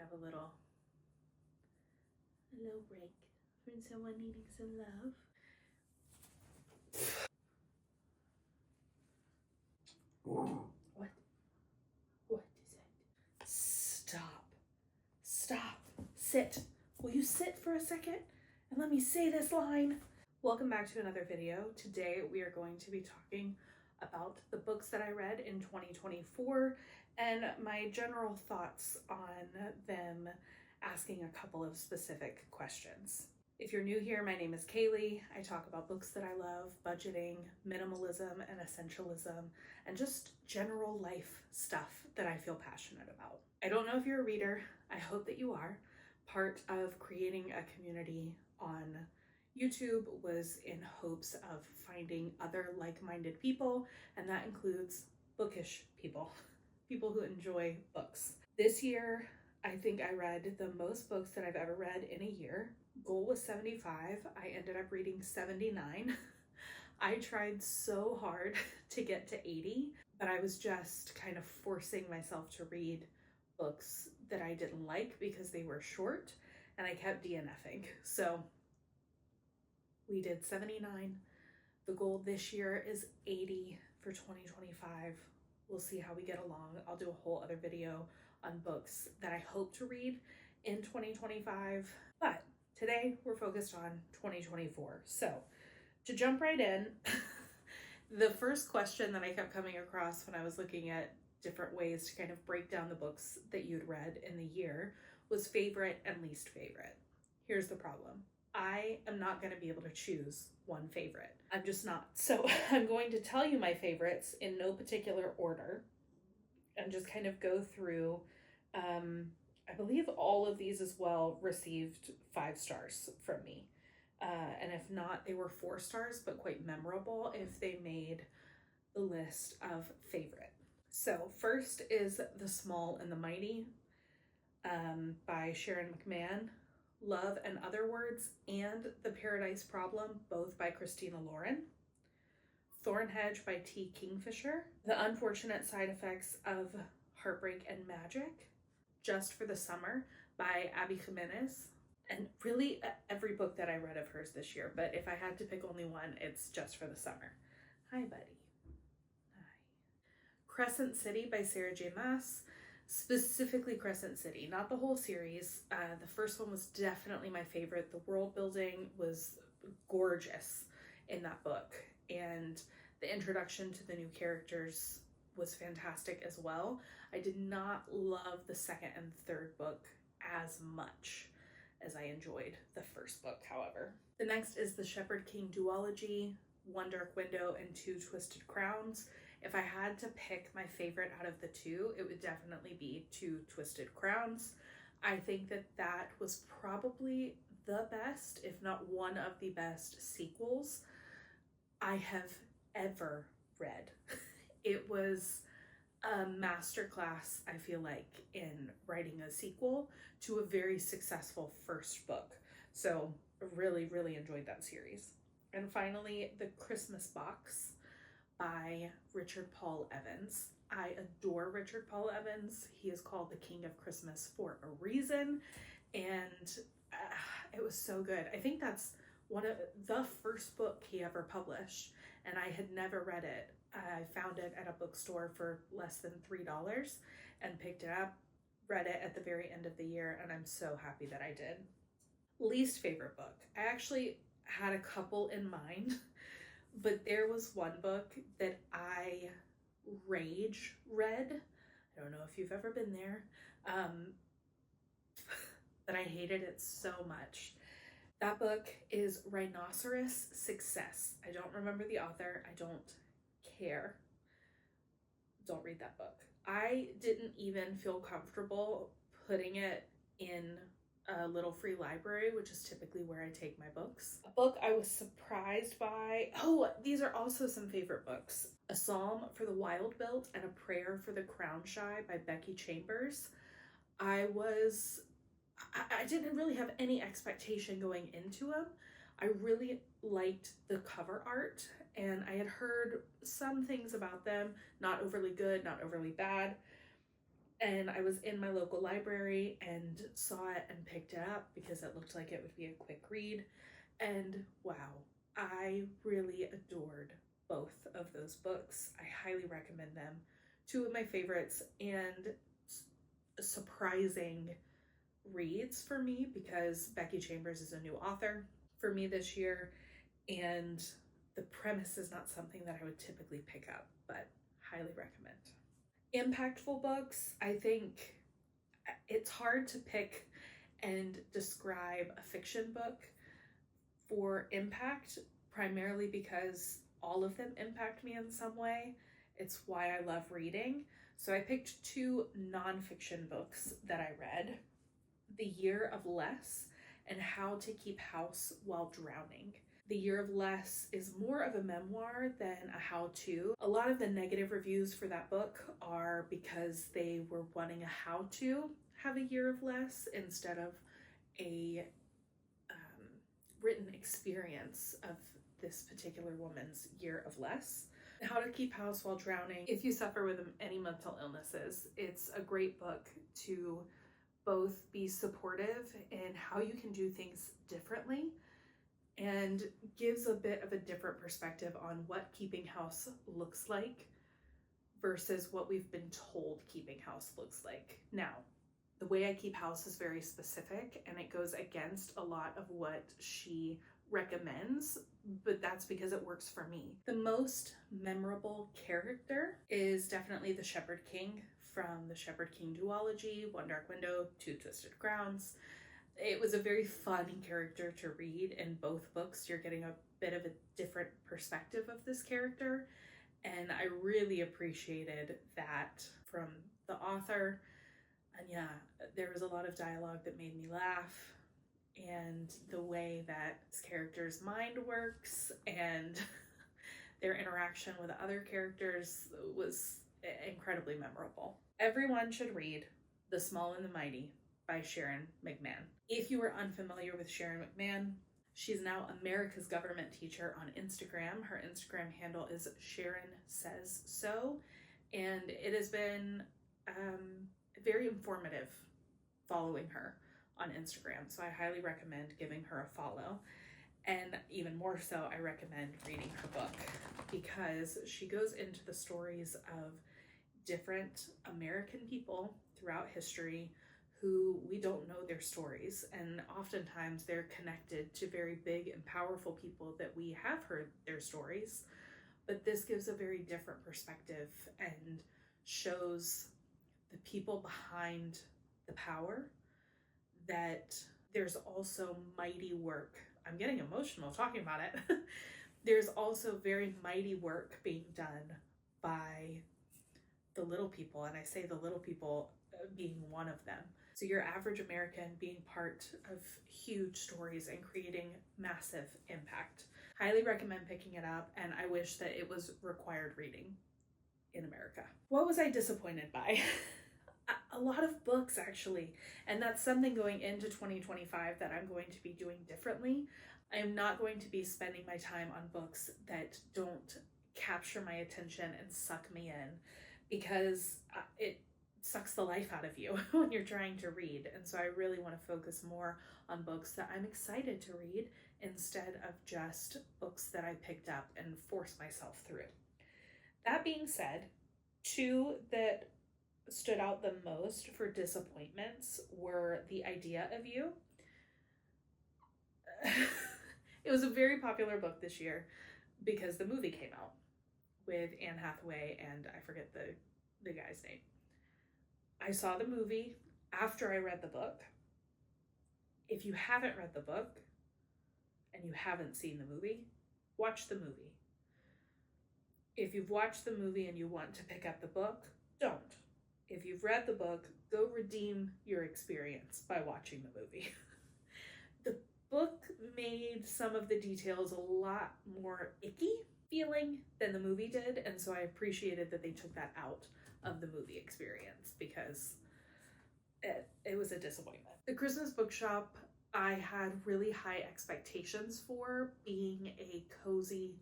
have a little break from someone needing some love. What? What is it? Stop. Stop. Sit. Will you sit for a second and let me say this line? Welcome back to another video. Today we are going to be talking about the books that I read in 2024 and my general thoughts on them, asking a couple of specific questions. If you're new here, my name is Kaylee. I talk about books that I love, budgeting, minimalism, and essentialism, and just general life stuff that I feel passionate about. I don't know if you're a reader. I hope that you are. Part of creating a community on YouTube was in hopes of finding other like-minded people, and that includes bookish people, people who enjoy books. This year, I think I read the most books that I've ever read in a year. Goal was 75. I ended up reading 79. I tried so hard to get to 80, but I was just kind of forcing myself to read books that I didn't like because they were short, and I kept DNFing. So we did 79. The goal this year is 80 for 2025. We'll see how we get along. I'll do a whole other video on books that I hope to read in 2025. But today we're focused on 2024. So to jump right in, the first question that I kept coming across when I was looking at different ways to kind of break down the books that you'd read in the year was favorite and least favorite. Here's the problem. I am not going to be able to choose one favorite. I'm just not. So I'm going to tell you my favorites in no particular order and just kind of go through. I believe all of these as well received 5 stars from me. And if not, they were 4 stars, but quite memorable if they made the list of favorite. So first is The Small and the Mighty by Sharon McMahon. Love and Other Words and The Paradise Problem, both by Christina Lauren. Thornhedge by T. Kingfisher. The Unfortunate Side Effects of Heartbreak and Magic, Just for the Summer by Abby Jimenez. And really every book that I read of hers this year, but if I had to pick only one, it's Just for the Summer. Hi, buddy. Hi. Crescent City by Sarah J. Maas. Specifically Crescent City, not the whole series. The first one was definitely my favorite. The world building was gorgeous in that book, and the introduction to the new characters was fantastic as well. I did not love the second and third book as much as I enjoyed the first book, however. The next is The Shepherd King duology, One Dark Window and Two Twisted Crowns. If I had to pick my favorite out of the two, it would definitely be Two Twisted Crowns. I think that that was probably the best, if not one of the best sequels I have ever read. It was a masterclass, I feel like, in writing a sequel to a very successful first book. So I really, really enjoyed that series. And finally, The Christmas Box by Richard Paul Evans. I adore Richard Paul Evans. He is called the King of Christmas for a reason, and it was so good. I think that's one of the first book he ever published, and I had never read it. I found it at a bookstore for less than $3 and picked it up, read it at the very end of the year, and I'm so happy that I did. Least favorite book. I actually had a couple in mind, but there was one book that I rage read. I don't know if you've ever been there, but I hated it so much. That book is Rhinoceros Success. I don't remember the author. I don't care. Don't read that book. I didn't even feel comfortable putting it in a little free library, which is typically where I take my books. A book I was surprised by. Oh, these are also some favorite books. A Psalm for the Wild Built and A Prayer for the Crown Shy by Becky Chambers. I didn't really have any expectation going into them. I really liked the cover art, and I had heard some things about them, not overly good, not overly bad. And I was in my local library and saw it and picked it up because it looked like it would be a quick read. And wow, I really adored both of those books. I highly recommend them. Two of my favorites and surprising reads for me because Becky Chambers is a new author for me this year, and the premise is not something that I would typically pick up, but highly recommend. Impactful books, I think it's hard to pick and describe a fiction book for impact, primarily because all of them impact me in some way. It's why I love reading. So I picked two nonfiction books that I read: The Year of Less and How to Keep House While Drowning. The Year of Less is more of a memoir than a how-to. A lot of the negative reviews for that book are because they were wanting a how-to have a year of less instead of a written experience of this particular woman's year of less. How to Keep House While Drowning. If you suffer with any mental illnesses, it's a great book to both be supportive in how you can do things differently and gives a bit of a different perspective on what keeping house looks like versus what we've been told keeping house looks like. Now, the way I keep house is very specific and it goes against a lot of what she recommends, but that's because it works for me. The most memorable character is definitely the Shepherd King from the Shepherd King duology, One Dark Window, Two Twisted Crowns. It was a very fun character to read in both books. You're getting a bit of a different perspective of this character, and I really appreciated that from the author. And yeah, there was a lot of dialogue that made me laugh, and the way that this character's mind works and their interaction with other characters was incredibly memorable. Everyone should read The Small and the Mighty by Sharon McMahon. If you are unfamiliar with Sharon McMahon, she's now America's Government Teacher on Instagram. Her Instagram handle is Sharon Says So, and it has been very informative following her on Instagram. So I highly recommend giving her a follow. And even more so, I recommend reading her book because she goes into the stories of different American people throughout history who we don't know their stories, and oftentimes they're connected to very big and powerful people that we have heard their stories, but this gives a very different perspective and shows the people behind the power, that there's also mighty work. I'm getting emotional talking about it. There's also very mighty work being done by the little people, and I say the little people being one of them. So your average American being part of huge stories and creating massive impact. Highly recommend picking it up, and I wish that it was required reading in America. What was I disappointed by? A lot of books, actually, and that's something going into 2025 that I'm going to be doing differently. I am not going to be spending my time on books that don't capture my attention and suck me in, because it sucks the life out of you when you're trying to read. And so I really want to focus more on books that I'm excited to read instead of just books that I picked up and forced myself through. That being said, two that stood out the most for disappointments were The Idea of You. It was a very popular book this year because the movie came out with Anne Hathaway and I forget the guy's name. I saw the movie after I read the book. If you haven't read the book and you haven't seen the movie, watch the movie. If you've watched the movie and you want to pick up the book, don't. If you've read the book, go redeem your experience by watching the movie. The book made some of the details a lot more icky feeling than the movie did, and so I appreciated that they took that out of the movie experience because it was a disappointment. The Christmas Bookshop, I had really high expectations for being a cozy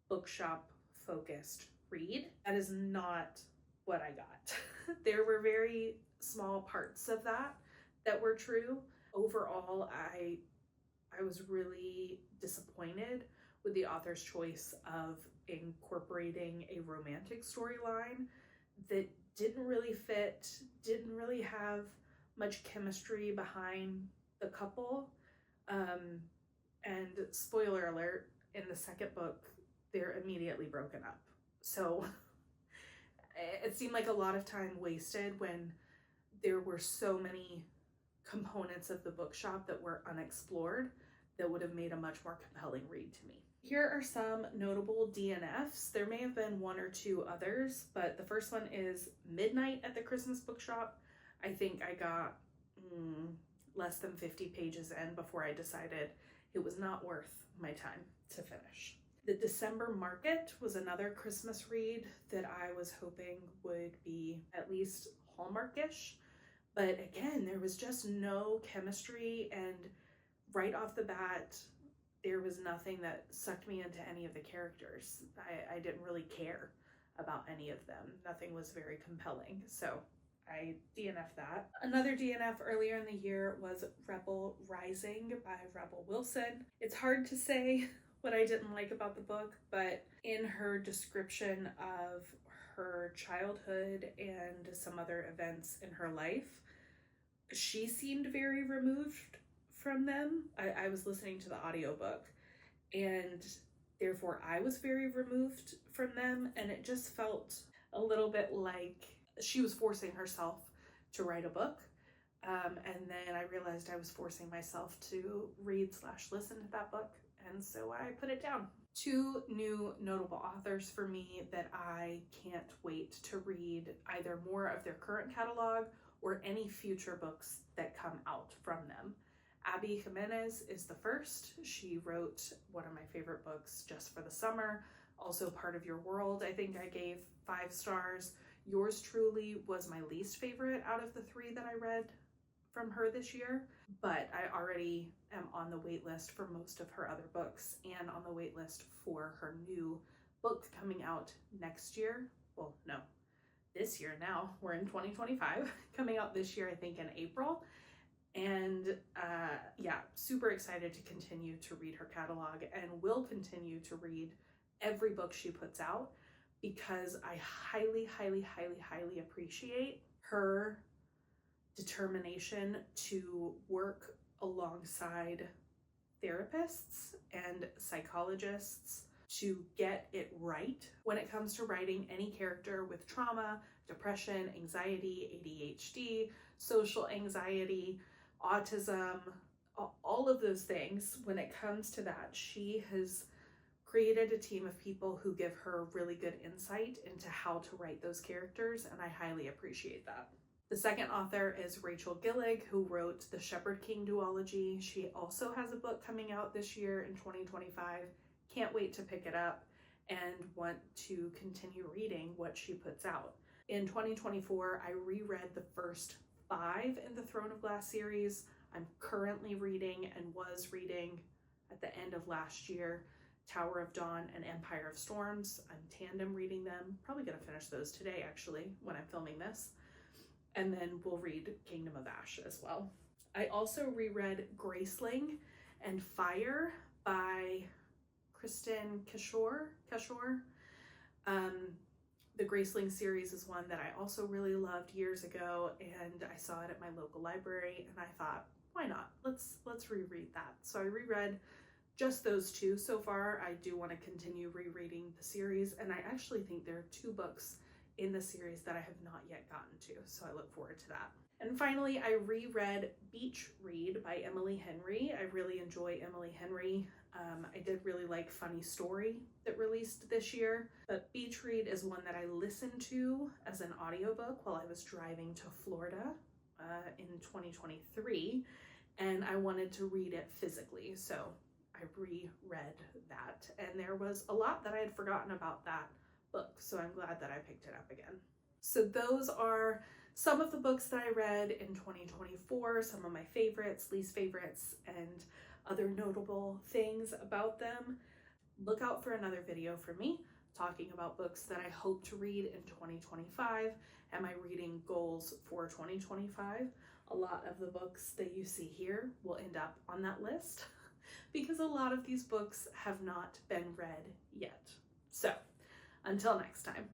bookshop focused read. That is not what I got. There were very small parts of that were true. Overall, I was really disappointed with the author's choice of incorporating a romantic storyline that didn't really fit, didn't really have much chemistry behind the couple. And spoiler alert, in the second book, they're immediately broken up. So it seemed like a lot of time wasted when there were so many components of the bookshop that were unexplored that would have made a much more compelling read to me. Here are some notable DNFs. There may have been one or two others, but the first one is Midnight at the Christmas Bookshop. I think I got less than 50 pages in before I decided it was not worth my time to finish. The December Market was another Christmas read that I was hoping would be at least Hallmarkish, but again, there was just no chemistry, and right off the bat, there was nothing that sucked me into any of the characters. I didn't really care about any of them. Nothing was very compelling, so I DNF'd that. Another DNF earlier in the year was Rebel Rising by Rebel Wilson. It's hard to say what I didn't like about the book, but in her description of her childhood and some other events in her life, she seemed very removed from them. I was listening to the audiobook, and therefore I was very removed from them, and it just felt a little bit like she was forcing herself to write a book, and then I realized I was forcing myself to read/listen to that book, and so I put it down. Two new notable authors for me that I can't wait to read either more of their current catalog or any future books that come out from them. Abby Jimenez is the first. She wrote one of my favorite books, Just for the Summer, also Part of Your World. I think I gave 5 stars. Yours Truly was my least favorite out of the 3 that I read from her this year, but I already am on the wait list for most of her other books and on the wait list for her new book coming out next year. Well, no, this year now. We're in 2025, coming out this year, I think in April. And yeah, super excited to continue to read her catalog, and will continue to read every book she puts out, because I highly, highly, highly, highly appreciate her determination to work alongside therapists and psychologists to get it right when it comes to writing any character with trauma, depression, anxiety, ADHD, social anxiety, autism, all of those things. When it comes to that, she has created a team of people who give her really good insight into how to write those characters, and I highly appreciate that. The second author is Rachel Gillig, who wrote the Shepherd King duology. She also has a book coming out this year in 2025. Can't wait to pick it up and want to continue reading what she puts out. In 2024, I reread the first 5 in the Throne of Glass series. I'm currently reading, and was reading at the end of last year, Tower of Dawn and Empire of Storms. I'm tandem reading them. Probably gonna finish those today, actually, when I'm filming this. And then we'll read Kingdom of Ash as well. I also reread Graceling and Fire by Kristen Cashore. The Graceling series is one that I also really loved years ago, and I saw it at my local library, and I thought, why not? Let's reread that. So I reread just those 2 so far. I do want to continue rereading the series, and I actually think there are 2 books in the series that I have not yet gotten to, so I look forward to that. And finally, I reread Beach Read by Emily Henry. I really enjoy Emily Henry. I did really like Funny Story that released this year, but Beach Read is one that I listened to as an audiobook while I was driving to Florida in 2023, and I wanted to read it physically, so I reread that, and there was a lot that I had forgotten about that book, so I'm glad that I picked it up again. So those are some of the books that I read in 2024, some of my favorites, least favorites, and other notable things about them. Look out for another video from me talking about books that I hope to read in 2025 and my reading goals for 2025. A lot of the books that you see here will end up on that list because a lot of these books have not been read yet. So until next time.